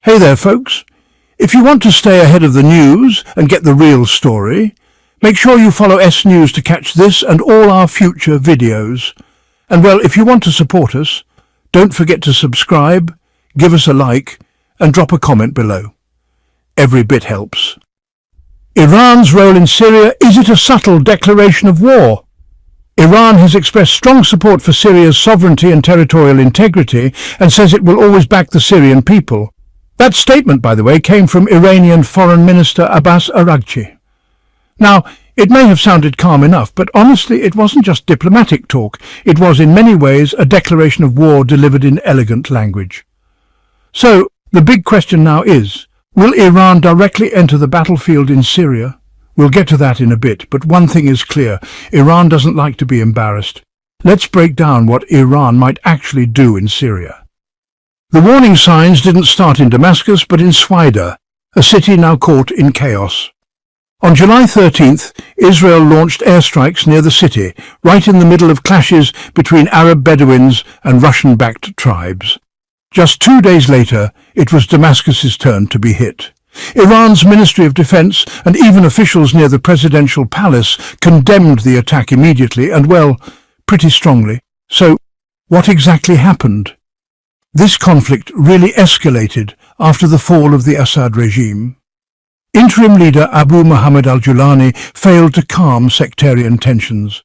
Hey there, folks. If you want to stay ahead of the news and get the real story, make sure you follow S News to catch this and all our future videos. And well, if you want to support us, don't forget to subscribe, give us a like, and drop a comment below. Every bit helps. Iran's role in Syria, is it a subtle declaration of war? Iran has expressed strong support for Syria's sovereignty and territorial integrity and says it will always back the Syrian people. That statement, by the way, came from Iranian Foreign Minister Abbas Araghchi. Now, it may have sounded calm enough, but honestly it wasn't just diplomatic talk. It was in many ways a declaration of war delivered in elegant language. So, the big question now is, will Iran directly enter the battlefield in Syria? We'll get to that in a bit, but one thing is clear. Iran doesn't like to be embarrassed. Let's break down what Iran might actually do in Syria. The warning signs didn't start in Damascus, but in Sweida, a city now caught in chaos. On July 13th, Israel launched airstrikes near the city, right in the middle of clashes between Arab Bedouins and Russian-backed tribes. Just 2 days later, it was Damascus's turn to be hit. Iran's Ministry of Defense and even officials near the presidential palace condemned the attack immediately and, well, pretty strongly. So, what exactly happened? This conflict really escalated after the fall of the Assad regime. Interim leader Abu Muhammad al-Julani failed to calm sectarian tensions.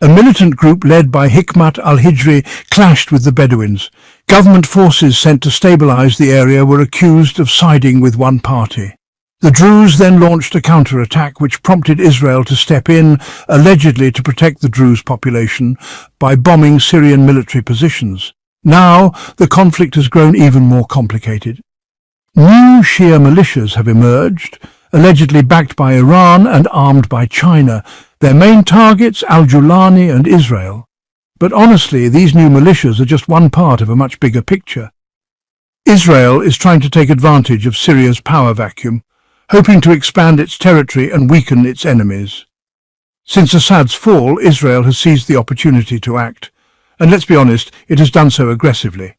A militant group led by Hikmat al-Hijri clashed with the Bedouins. Government forces sent to stabilize the area were accused of siding with one party. The Druze then launched a counterattack which prompted Israel to step in, allegedly to protect the Druze population, by bombing Syrian military positions. Now, the conflict has grown even more complicated. New Shia militias have emerged, allegedly backed by Iran and armed by China. Their main targets, al-Julani and Israel. But honestly, these new militias are just one part of a much bigger picture. Israel is trying to take advantage of Syria's power vacuum, hoping to expand its territory and weaken its enemies. Since Assad's fall, Israel has seized the opportunity to act. And let's be honest, it has done so aggressively.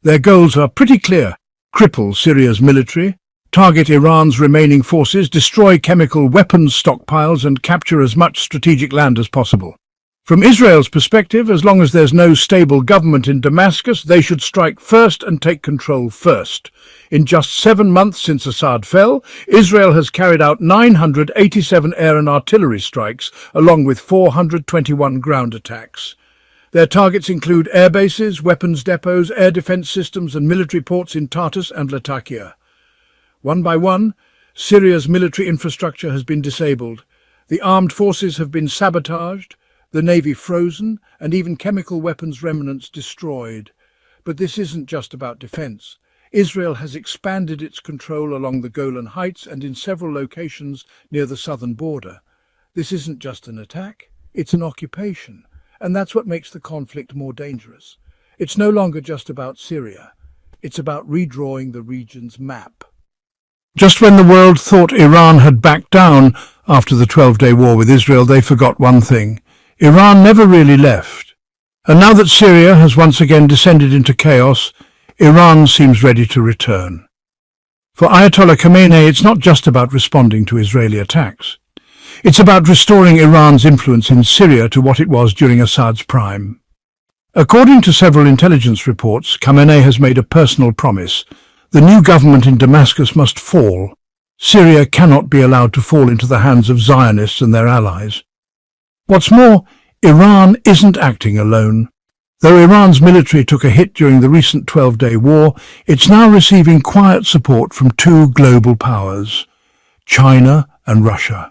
Their goals are pretty clear: cripple Syria's military, target Iran's remaining forces, destroy chemical weapons stockpiles, and capture as much strategic land as possible. From Israel's perspective, as long as there's no stable government in Damascus, they should strike first and take control first. In just 7 months since Assad fell, Israel has carried out 987 air and artillery strikes, along with 421 ground attacks. Their targets include air bases, weapons depots, air defense systems and military ports in Tartus and Latakia. One by one, Syria's military infrastructure has been disabled. The armed forces have been sabotaged, the navy frozen, and even chemical weapons remnants destroyed. But this isn't just about defense. Israel has expanded its control along the Golan Heights and in several locations near the southern border. This isn't just an attack, it's an occupation. And that's what makes the conflict more dangerous. It's no longer just about Syria. It's about redrawing the region's map. Just when the world thought Iran had backed down after the 12-day war with Israel, they forgot one thing. Iran never really left. And now that Syria has once again descended into chaos, Iran seems ready to return. For Ayatollah Khamenei, it's not just about responding to Israeli attacks. It's about restoring Iran's influence in Syria to what it was during Assad's prime. According to several intelligence reports, Khamenei has made a personal promise. The new government in Damascus must fall. Syria cannot be allowed to fall into the hands of Zionists and their allies. What's more, Iran isn't acting alone. Though Iran's military took a hit during the recent 12-day war, it's now receiving quiet support from two global powers, China and Russia.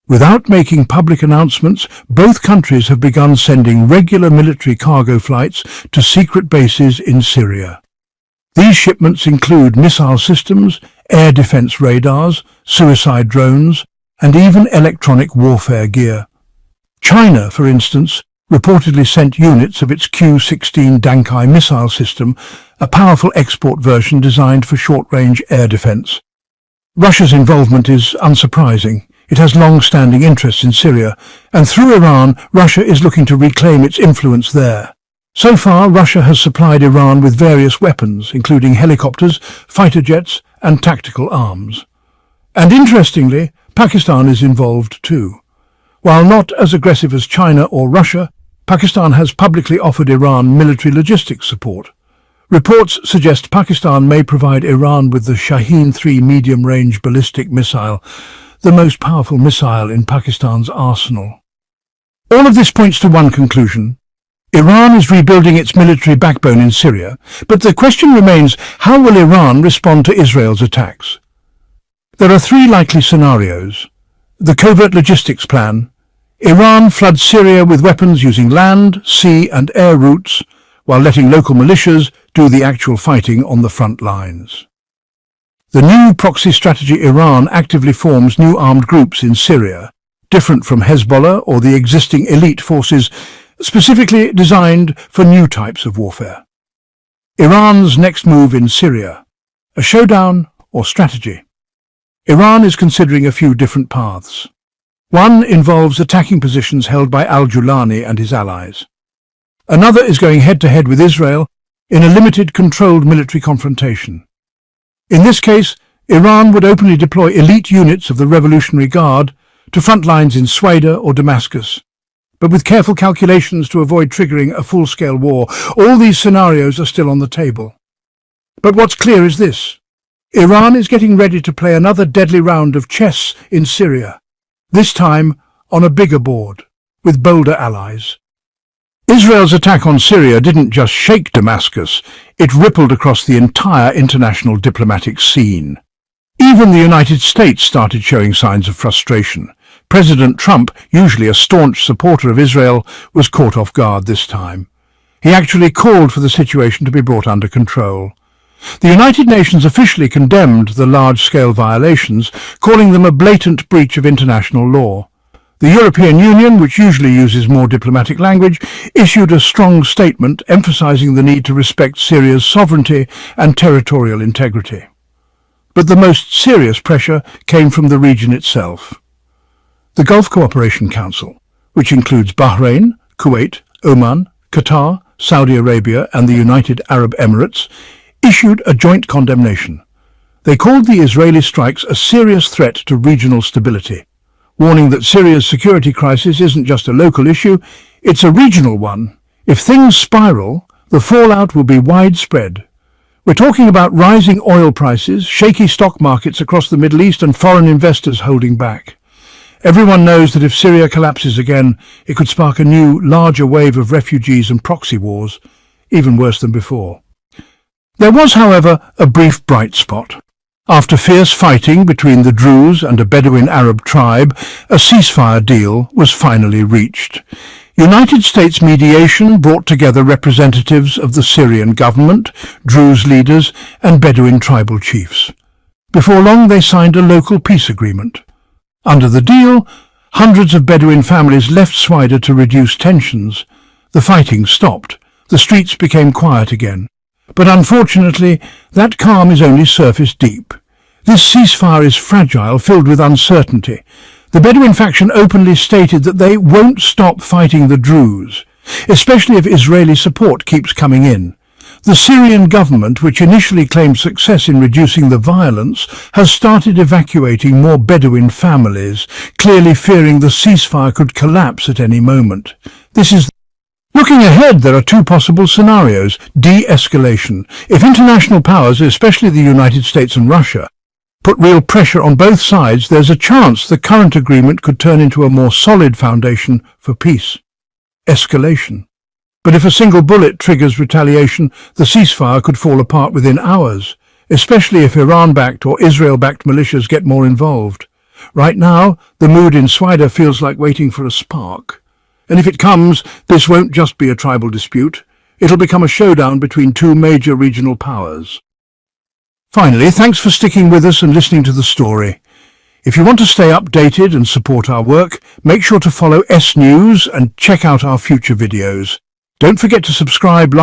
Without making public announcements, both countries have begun sending regular military cargo flights to secret bases in Syria. These shipments include missile systems, air defense radars, suicide drones, and even electronic warfare gear. China, for instance, reportedly sent units of its Q-16 Dankai missile system, a powerful export version designed for short-range air defense. Russia's involvement is unsurprising. It has long-standing interests in Syria, and through Iran, Russia is looking to reclaim its influence there. So far, Russia has supplied Iran with various weapons, including helicopters, fighter jets, and tactical arms. And interestingly, Pakistan is involved too. While not as aggressive as China or Russia, Pakistan has publicly offered Iran military logistics support. Reports suggest Pakistan may provide Iran with the Shaheen-3 medium-range ballistic missile, the most powerful missile in Pakistan's arsenal. All of this points to one conclusion. Iran is rebuilding its military backbone in Syria, but the question remains, how will Iran respond to Israel's attacks? There are three likely scenarios. The covert logistics plan. Iran floods Syria with weapons using land, sea and air routes, while letting local militias do the actual fighting on the front lines. The new proxy strategy. Iran actively forms new armed groups in Syria, different from Hezbollah or the existing elite forces, specifically designed for new types of warfare. Iran's next move in Syria, a showdown or strategy. Iran is considering a few different paths. One involves attacking positions held by al-Julani and his allies. Another is going head-to-head with Israel in a limited, controlled military confrontation. In this case, Iran would openly deploy elite units of the Revolutionary Guard to front lines in Sweida or Damascus, but with careful calculations to avoid triggering a full-scale war. All these scenarios are still on the table. But what's clear is this. Iran is getting ready to play another deadly round of chess in Syria, this time on a bigger board, with bolder allies. Israel's attack on Syria didn't just shake Damascus, it rippled across the entire international diplomatic scene. Even the United States started showing signs of frustration. President Trump, usually a staunch supporter of Israel, was caught off guard this time. He actually called for the situation to be brought under control. The United Nations officially condemned the large-scale violations, calling them a blatant breach of international law. The European Union, which usually uses more diplomatic language, issued a strong statement emphasizing the need to respect Syria's sovereignty and territorial integrity. But the most serious pressure came from the region itself. The Gulf Cooperation Council, which includes Bahrain, Kuwait, Oman, Qatar, Saudi Arabia and the United Arab Emirates, issued a joint condemnation. They called the Israeli strikes a serious threat to regional stability, warning that Syria's security crisis isn't just a local issue, it's a regional one. If things spiral, the fallout will be widespread. We're talking about rising oil prices, shaky stock markets across the Middle East and foreign investors holding back. Everyone knows that if Syria collapses again, it could spark a new, larger wave of refugees and proxy wars, even worse than before. There was, however, a brief bright spot. After fierce fighting between the Druze and a Bedouin Arab tribe, a ceasefire deal was finally reached. United States mediation brought together representatives of the Syrian government, Druze leaders and Bedouin tribal chiefs. Before long they signed a local peace agreement. Under the deal, hundreds of Bedouin families left Sweida to reduce tensions. The fighting stopped. The streets became quiet again. But unfortunately, that calm is only surface deep. This ceasefire is fragile, filled with uncertainty. The Bedouin faction openly stated that they won't stop fighting the Druze, especially if Israeli support keeps coming in. The Syrian government, which initially claimed success in reducing the violence, has started evacuating more Bedouin families, clearly fearing the ceasefire could collapse at any moment. Looking ahead, there are two possible scenarios. De-escalation. If international powers, especially the United States and Russia, put real pressure on both sides, there's a chance the current agreement could turn into a more solid foundation for peace. Escalation. But if a single bullet triggers retaliation, the ceasefire could fall apart within hours, especially if Iran-backed or Israel-backed militias get more involved. Right now, the mood in Sweida feels like waiting for a spark. And if it comes, this won't just be a tribal dispute. It'll become a showdown between two major regional powers. Finally, thanks for sticking with us and listening to the story. If you want to stay updated and support our work, make sure to follow S News and check out our future videos. Don't forget to subscribe,